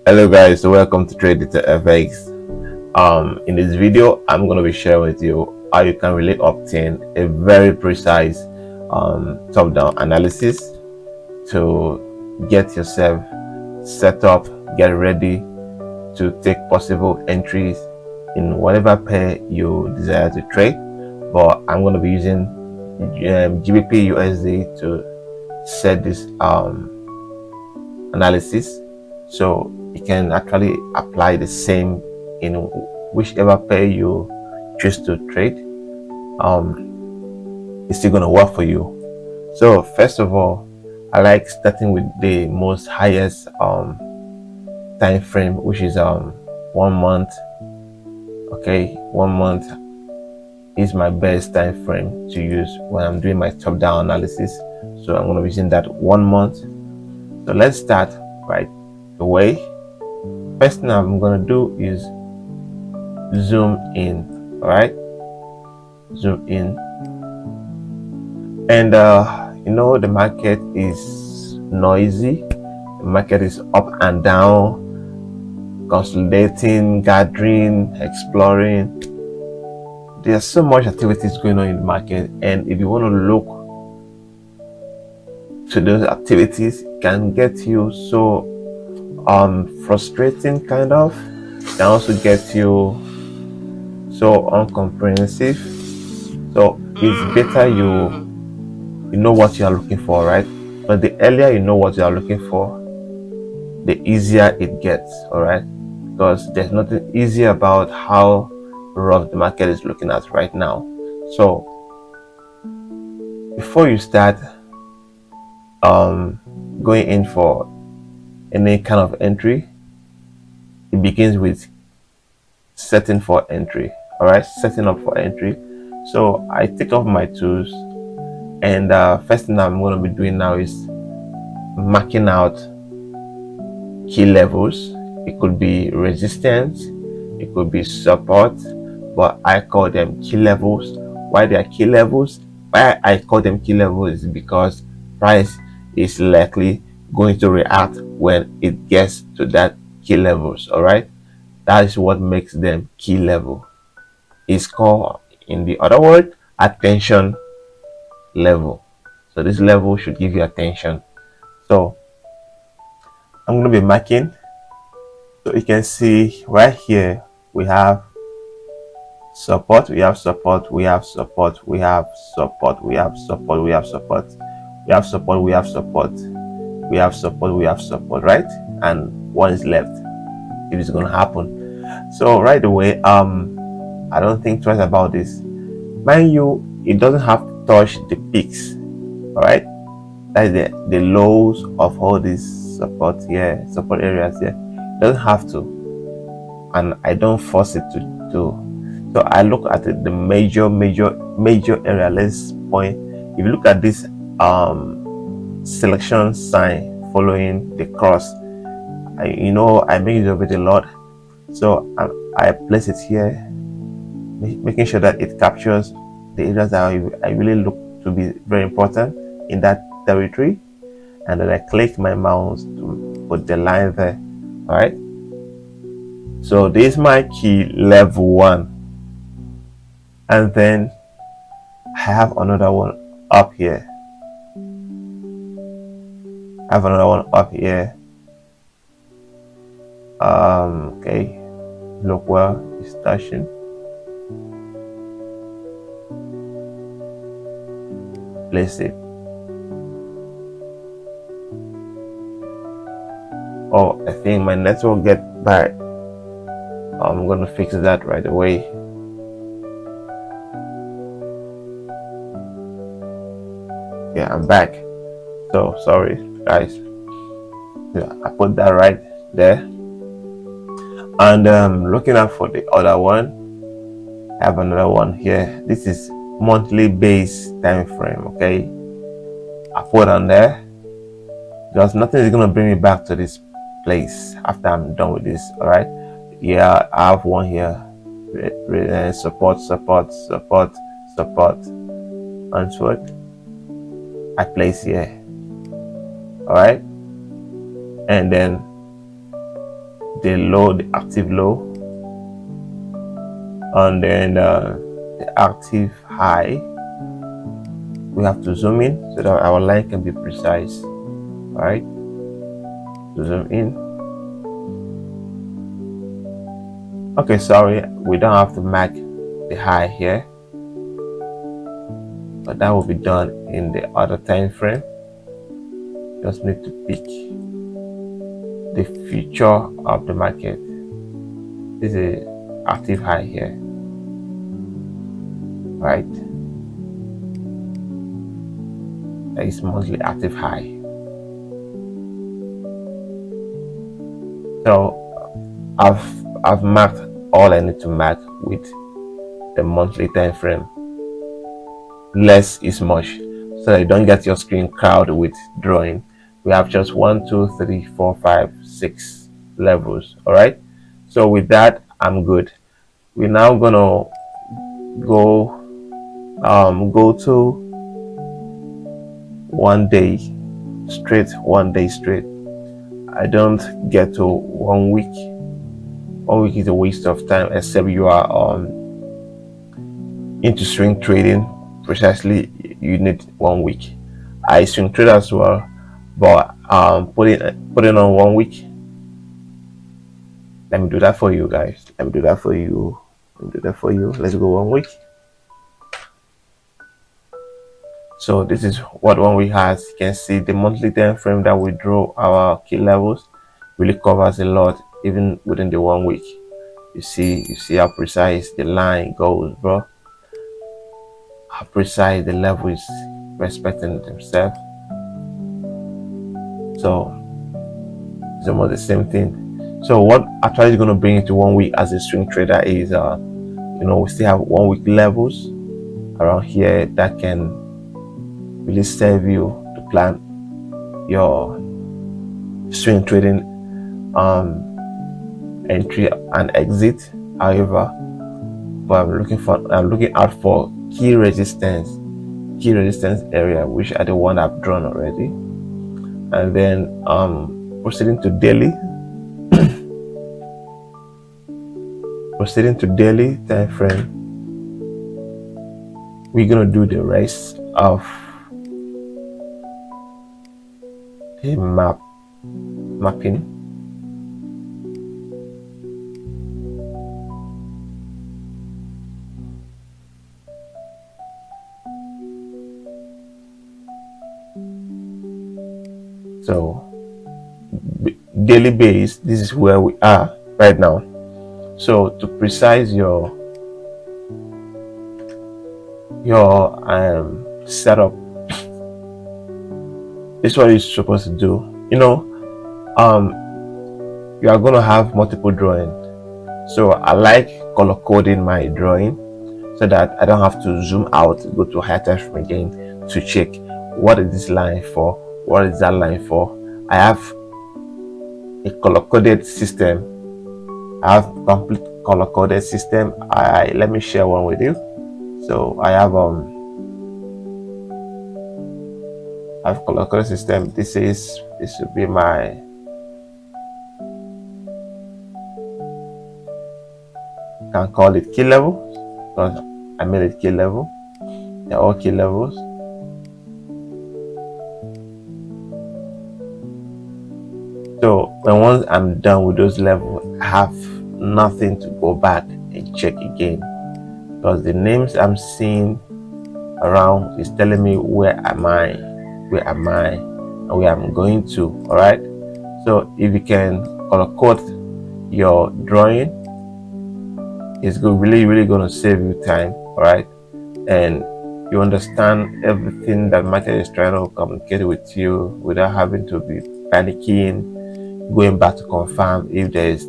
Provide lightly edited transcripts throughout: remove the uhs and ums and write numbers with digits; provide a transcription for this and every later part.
Hello guys, welcome to Trade Data FX. In this video I'm going to be sharing with you how you can really obtain a very precise top-down analysis to get yourself set up, get ready to take possible entries in whatever pair you desire to trade. But I'm going to be using GBP USD to set this analysis, so you can actually apply the same in whichever pair you choose to trade. It's still going to work for you. So first of all, I like starting with the most highest time frame, which is 1 month. Okay, 1 month is my best time frame to use when I'm doing my top-down analysis. So I'm going to be using that 1 month. So let's start right away. First thing I'm going to do is zoom in. All right, zoom in, and the market is noisy. The market is up and down, consolidating, gathering, exploring. There's so much activities going on in the market, and if you want to look to those activities, it can get you so frustrating, kind of. It can also get you so uncomprehensive. So it's better you know what you are looking for, right? But the earlier you know what you are looking for, the easier it gets. All right, because there's nothing easy about how rough the market is looking at right now. So before you start going in for any kind of entry, it begins with setting for entry. All right, setting up for entry. So I take off my tools, and first thing I'm going to be doing now is marking out key levels. It could be resistance, it could be support, but I call them key levels. Why they are key levels? Why I call them key levels is because price is likely going to react when it gets to that key levels. All right, that is what makes them key level. It's called, in the other word, attention level. So this level should give you attention. So I'm going to be marking. So you can see right here we have support, we have support, we have support, we have support, we have support, we have support, we have support, we have support, we have support, we have support, right? And one is left if it's going to happen. So right away, I don't think twice about this. Mind you, it doesn't have to touch the peaks. All right, that is the lows of all these support here, support areas here. It doesn't have to, and I don't force it to do. So I look at it, the major area. Let's point. If you look at this selection sign following the cross, I make use of it a lot. So I place it here, making sure that it captures the areas that I really look to be very important in that territory, and then I click my mouse to put the line there. All right, so this is my key level 1, and then I have another one up here. I have another one up here. Okay, look where it's touching. Place it. Oh, I think my network get bad. I'm gonna fix that right away. Yeah, I'm back. So sorry guys. Yeah, I put that right there. And looking out for the other one, I have another one here. This is monthly base time frame. Okay, I put on there because nothing is gonna bring me back to this place after I'm done with this. All right, yeah, I have one here. Support, and so what I place here. All right, and then the low, the active low, and then the active high. We have to zoom in so that our line can be precise. All right, to zoom in. Okay, sorry, we don't have to mark the high here, but that will be done in the other time frame. Just need to pick the future of the market. This is active high here, right? That is monthly active high. So I've marked all I need to mark with the monthly time frame. Less is much, so that you don't get your screen crowded with drawing. We have just 1, 2, 3, 4, 5, 6 levels. All right, so with that I'm good. We're now gonna go to 1 day straight. 1 day straight. I don't get to 1 week. 1 week is a waste of time, except you are into swing trading. Precisely, you need 1 week. I swing trade as well, but putting on 1 week. Let me do that for you guys. Let me do that for you. Let's go 1 week. So this is what 1 week has. You can see the monthly time frame that we draw our key levels really covers a lot, even within the 1 week. You see how precise the line goes, bro. How precise the level is respecting themselves. So it's almost the same thing. So what actually is going to bring it to 1 week as a swing trader is we still have 1 week levels around here that can really serve you to plan your swing trading entry and exit. However, but I'm looking out for key resistance area, which are the one I've drawn already, and then proceeding to daily time frame. We're gonna do the rest of the mapping. So daily base, this is where we are right now. So to precise your setup, this is what you're supposed to do. You are going to have multiple drawing. So I like color coding my drawing so that I don't have to zoom out, go to higher time frame again to check what is this line for, what is that line for. I have a color coded system. I have complete color coded system. Let me share one with you. So I have color coded system. This should be my can call it key level, because I made it key level. They're all key levels. So once I'm done with those levels, I have nothing to go back and check again, because the names I'm seeing around is telling me where am I, and where I'm going to. All right. So if you can color code your drawing, it's really going to save you time. All right, and you understand everything that market is trying to communicate with you without having to be panicking, going back to confirm if there is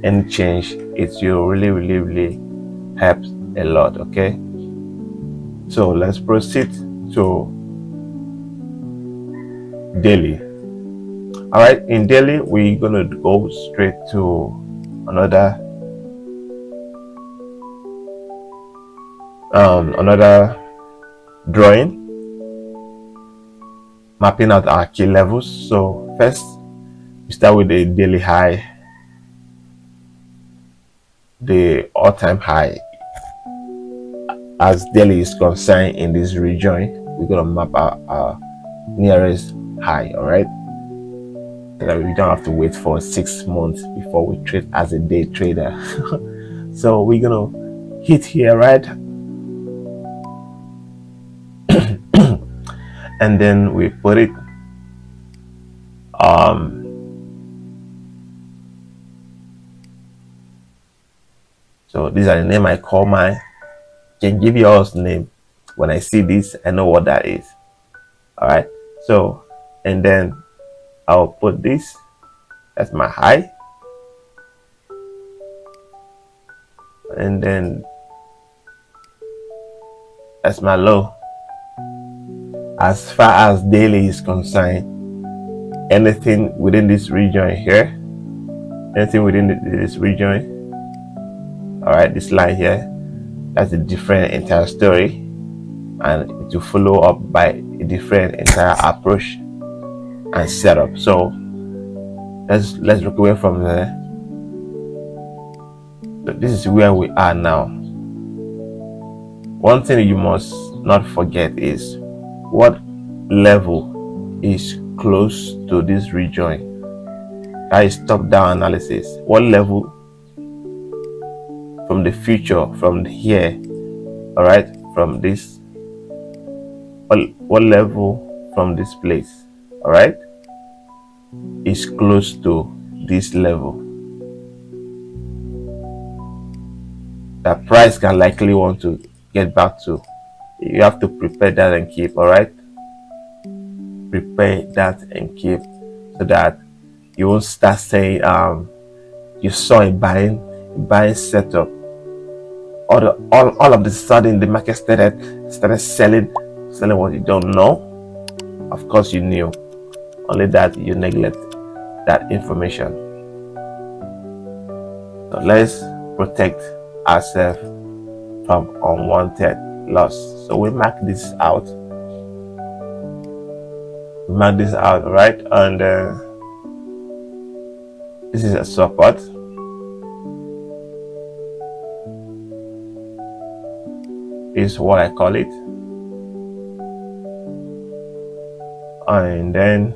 any change. It's really helps a lot. Okay, so let's proceed to daily. All right, in daily we're gonna go straight to another drawing, mapping out our key levels. So first we start with the daily high. the all-time high as daily is concerned in this region. We're gonna map our nearest high, all right, so that we don't have to wait for 6 months before we trade as a day trader. So we're gonna hit here, right? And then we put it so these are the name I call mine. Can give you all's name. When I see this, I know what that is. All right, so and then I'll put this as my high, and then that's my low. As far as daily is concerned, anything within this region here, anything within this region, all right, this line here, that's a different entire story, and it will follow up by a different entire approach and setup. So let's look away from there. So this is where we are now. One thing you must not forget is what level is close to this region. That is top-down analysis. What level from the future, from here, all right, from this, what level from this place, all right, is close to this level that price can likely want to get back to. You have to prepare that and keep, all right, prepare that and keep, so that you won't start saying you saw a buying setup, all of the sudden the market started selling what you don't know. Of course you knew, only that you neglect that information. So let's protect ourselves from unwanted loss. So we mark this out. Right? And this is a support. Is what I call it. And then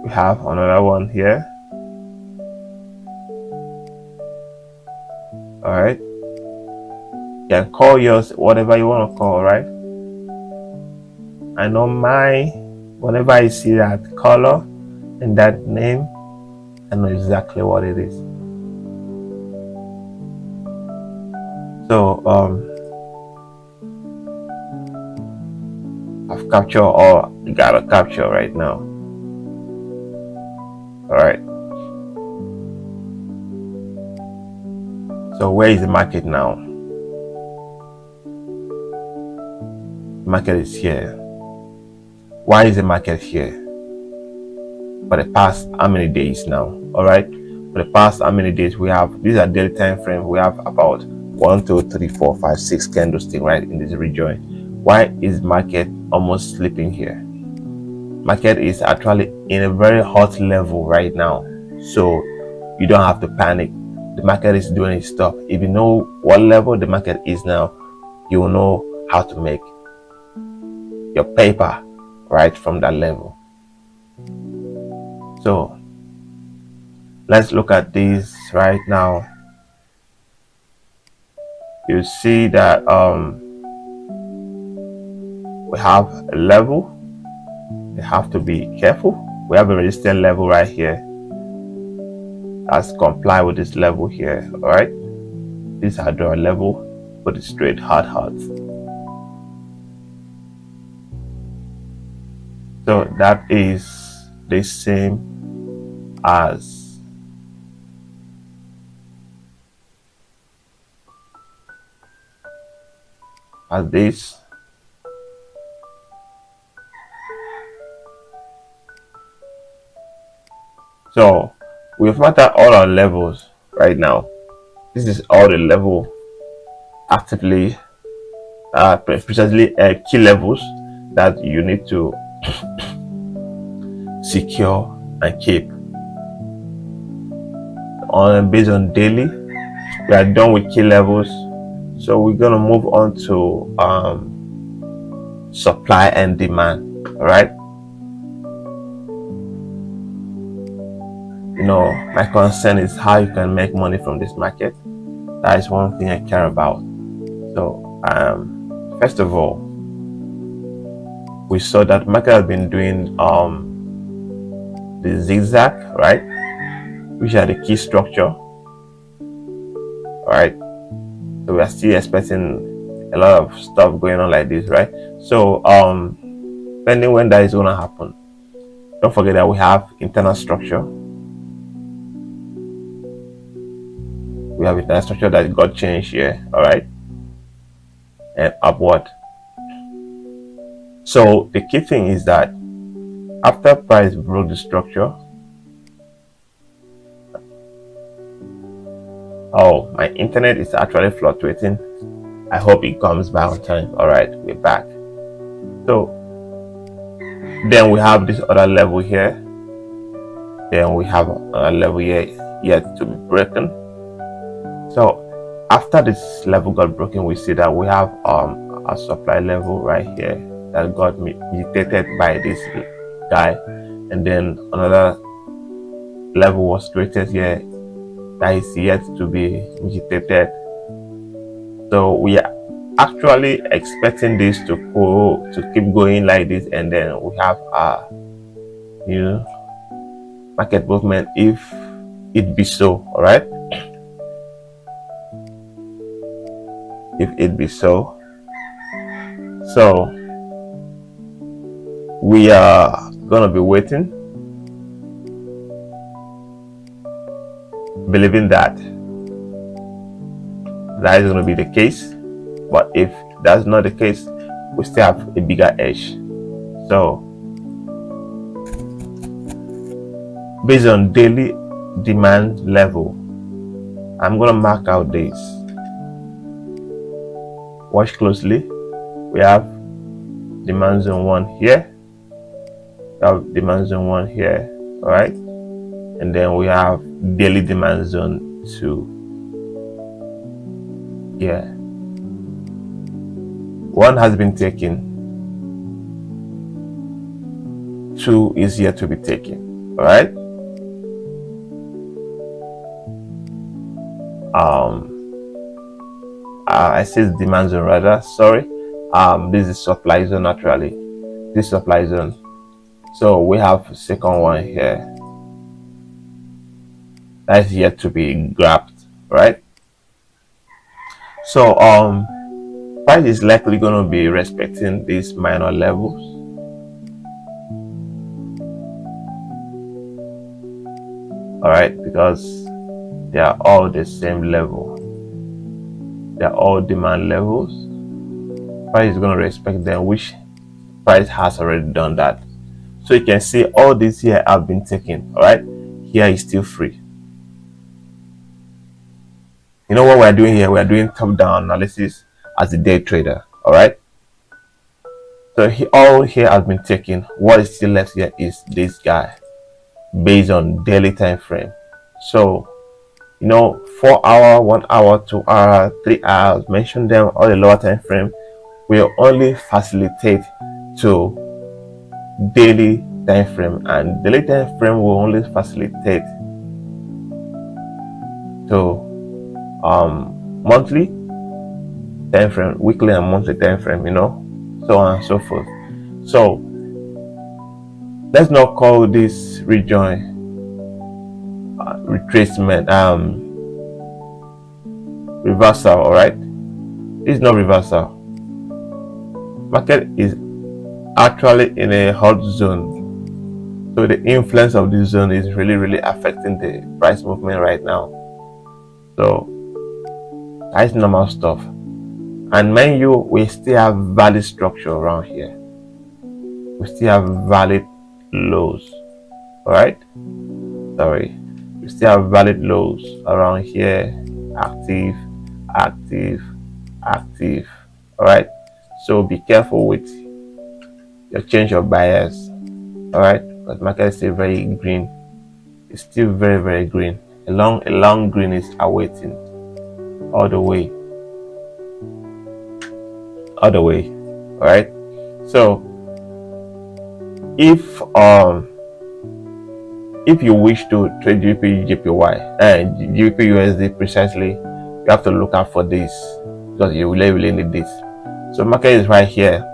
we have another one here. All right. You can call yours whatever you want to call, right? I know mine, whenever I see that color and that name, I know exactly what it is. So I've captured all I gotta capture right now. All right. So where is the market now? The market is here. Why is the market here? For the past how many days now? All right. For the past how many days we have? These are daily time frame. We have about 1, 2, 3, 4, 5, 6 candlesticks right in this region. Why is market almost sleeping here? Market is actually in a very hot level right now, so you don't have to panic. The market is doing its stuff. If you know what level the market is now, you will know how to make your paper right from that level. So let's look at this right now. You see that we have a level. You have to be careful. We have a resistance level right here. Let's comply with this level here. All right, this is our level. Put it straight, hard. So that is the same as this. So we've marked out all our levels right now. This is all the level actively precisely key levels that you need to secure and keep. Based on daily, We are done with key levels, so we're gonna move on to supply and demand. All right. My concern is how you can make money from this market. That is one thing I care about. So first of all, we saw that market has been doing the zigzag, right, which are the key structure. All right, so we are still expecting a lot of stuff going on like this, right? So depending when that is going to happen, don't forget that we have internal structure. We have internal structure that got changed here, all right, and upward. So the key thing is that after price broke the structure, oh, my internet is actually fluctuating. I hope it comes back on time. All right, we're back. So then we have this other level here. Then we have a level here yet to be broken. So after this level got broken, we see that we have a supply level right here that got mutated by this guy, and then another level was created here that is yet to be mutated. So we are actually expecting this to keep going like this, and then we have a market movement if it be so. All right, if it be so. So we are gonna be waiting, believing that is going to be the case. But if that's not the case, we still have a bigger edge. So based on daily demand level, I'm going to mark out this. Watch closely. We have demand zone 1 here. We have demand zone 1 here. All right, and then we have daily demand zone 2 here. 1 has been taken, 2 is yet to be taken. All right, I said demand zone rather, sorry. This is supply zone naturally. This supply zone. So we have second one here that is yet to be grabbed, right? So price is likely going to be respecting these minor levels. All right, because they are all the same level. They are all demand levels. Price is going to respect them, which price has already done that. So you can see all these here have been taken. All right, here is still free. You know what we're doing here? We're doing top-down analysis as a day trader. All right. So all here has been taken. What is still left here is this guy, based on daily time frame. So 4 hour, 1 hour, 2 hour, 3 hours. Mention them all the lower time frame will only facilitate to daily time frame, and daily time frame will only facilitate to monthly time frame, weekly and monthly time frame, so on and so forth. So let's not call this rejoin retracement reversal. All right, it's not reversal. Market is actually in a hot zone, so the influence of this zone is really affecting the price movement right now. So that's normal stuff. And mind you, we still have valid structure around here. We still have valid lows. All right, sorry, we still have valid lows around here. Active. All right, so be careful with your change of bias. All right, because market is still very green. It's still very green. A long green is awaiting. all the way, all right? So if you wish to trade GBP JPY and GBP USD precisely, you have to look out for this, because you really need this. So market is right here.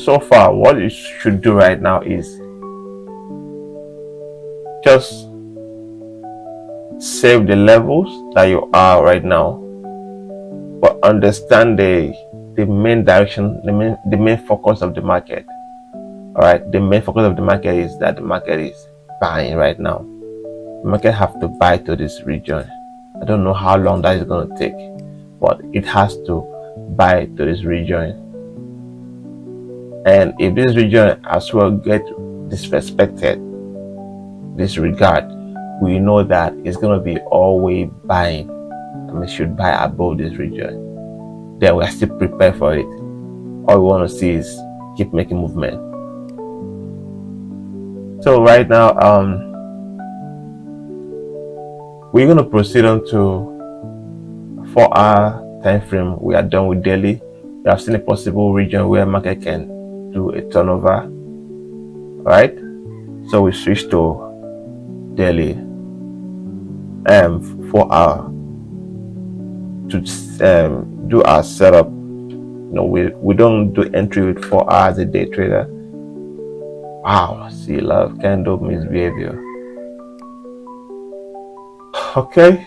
So far what you should do right now is just save the levels that you are right now, but understand the main direction, the main focus of the market. All right, the main focus of the market is that the market is buying right now. The market have to buy to this region. I don't know how long that is going to take, but it has to buy to this region. And if this region as well get disrespected, disregard, we know that it's going to be always buying, and we should buy above this region. Then we are still prepared for it. All we want to see is keep making movement. So right now, we're going to proceed on to 4-hour time frame. We are done with daily. We have seen a possible region where market can do a turnover. All right, so we switch to daily 4-hour to do our setup. We don't do entry with 4 hours a day trader. Wow, see, love candle misbehavior. Okay,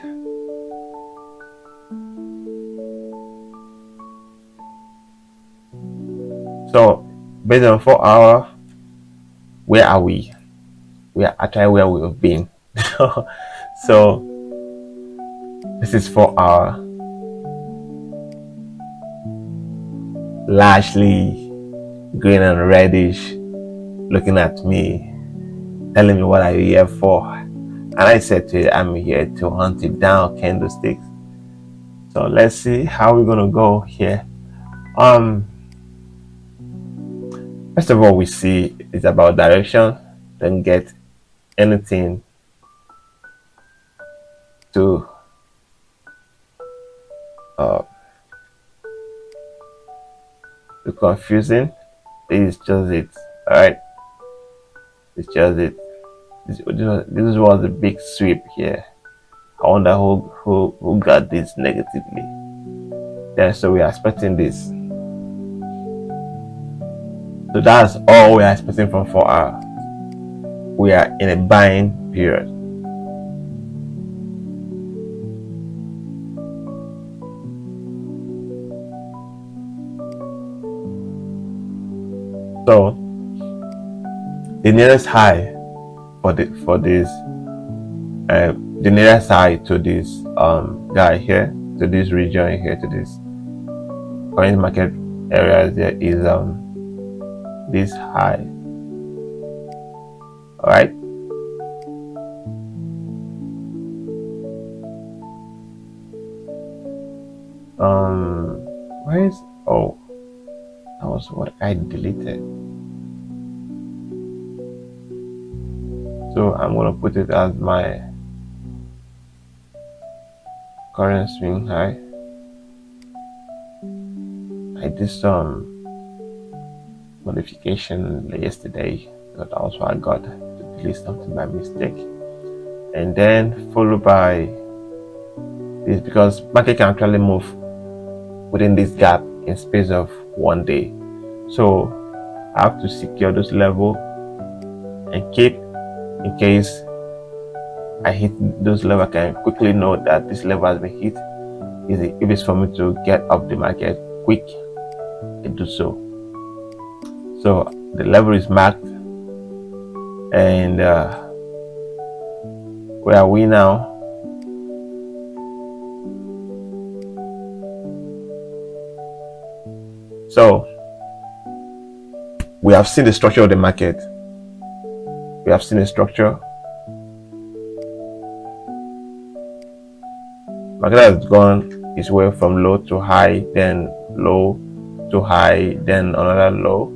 so based on 4-hour, where are we? We are actually where we have been. So this is 4-hour, largely green and reddish, looking at me, telling me what are you here for? And I said to it, I'm here to hunt it down, candlesticks. So let's see how we're gonna go here. First of all, we see it's about direction. Don't get anything too confusing. This is just it. All right, it's just it. This was a big sweep here. I wonder who got this negatively. Then so we are expecting this. So that's all we are expecting from 4-hour. We are in a buying period. So the nearest high the nearest high to this guy here, to this region here, to this current market area there is this high. All right, where is, oh, that was what I deleted. So I'm gonna put it as my current swing high. I did some modification yesterday, but also I got to delete something by mistake, and then followed by this, because market can actually move within this gap in space of 1 day. So I have to secure those level and keep, in case I hit those level, I can quickly know that this level has been hit. If it's for me to get up the market quick, I do so. So the level is marked, and where are we now? So we have seen the structure of the market. We have seen the structure. Market has gone its way from low to high, then low to high, then another low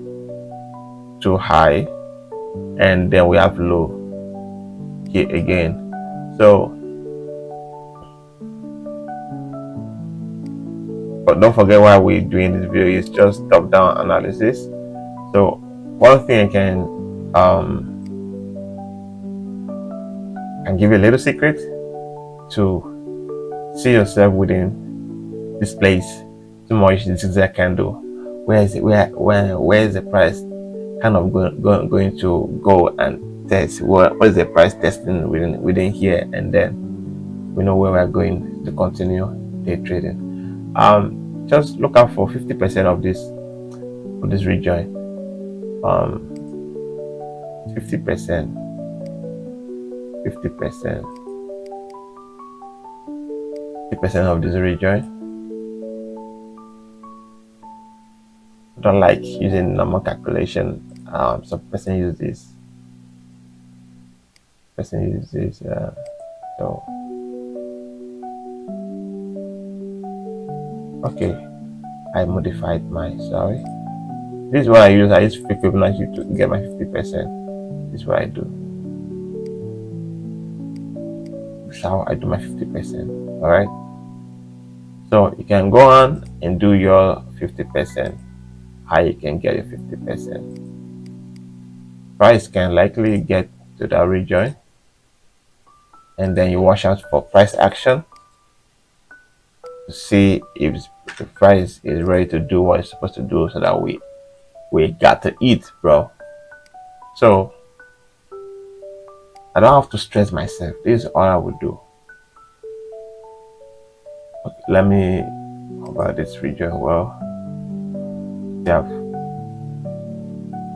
to high, and then we have low. key again. So but don't forget why we're doing this video is just top-down analysis. So one thing I can give you a little secret to see yourself within this place too much. This exact candle, where is it, where is the price kind of going to go and test what is the price testing within here, and then we know where we're going to continue day trading. Just look out for 50% of this region. 50%, 50% of this region. I don't like using normal calculation. Some person use this. So okay, I modified my sorry. This is what I use. I use Fibonacci to get my 50%. This is what I do. This is how I do my 50%. All right. So you can go on and do your 50%. How you can get your 50%. Price can likely get to that region, and then you watch out for price action to see if the price is ready to do what it's supposed to do, so that we got to eat, bro. So I don't have to stress myself. This is all I would do. Okay, let me about this region. Well, yeah,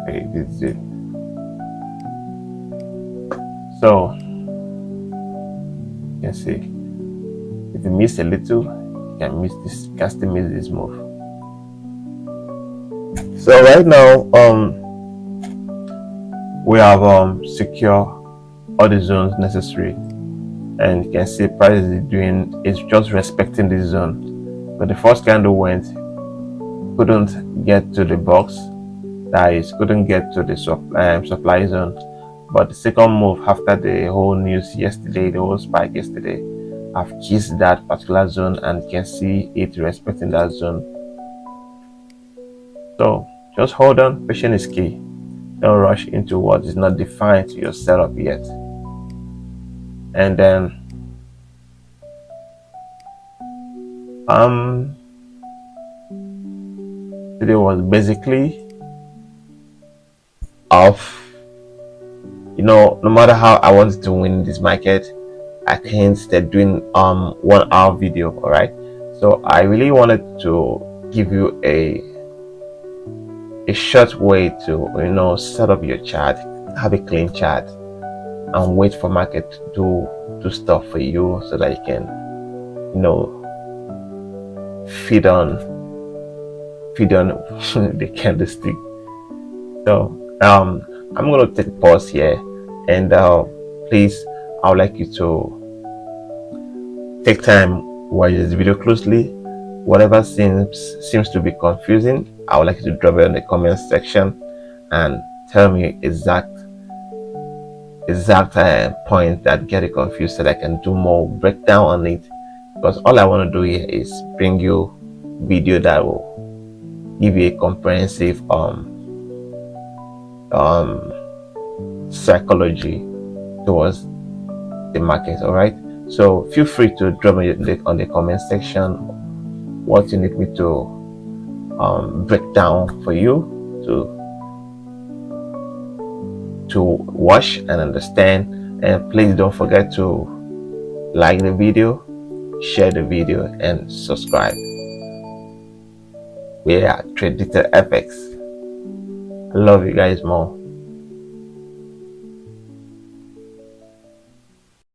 okay, this is it. So you can see if you miss a little, you can miss this, you can still miss this move. So right now, we have secure all the zones necessary, and you can see price is just respecting this zone. But the first candle couldn't get to the box, that is, couldn't get to the supply zone. But the second move after the whole news yesterday, the whole spike yesterday, I've kissed that particular zone, and you can see it respecting that zone. So just hold on. Patience is key. Don't rush into what is not defined to your setup yet. And then today was basically off. You know, no matter how I wanted to win this market, I can't start doing 1 hour video. All right, so I really wanted to give you a short way to, you know, set up your chart, have a clean chart, and wait for market to do stuff for you, so that you can, you know, feed on the candlestick. So I'm going to take a pause here, and please, I would like you to take time, watch this video closely. Whatever seems to be confusing, I would like you to drop it in the comment section and tell me exact point that get it confused, so that I can do more breakdown on it. Because all I want to do here is bring you video that will give you a comprehensive psychology towards the market. All right, so feel free to drop it on the comment section what you need me to break down for you to watch and understand. And please don't forget to like the video, share the video, and subscribe. We are Trade Detail FX. I love you guys more.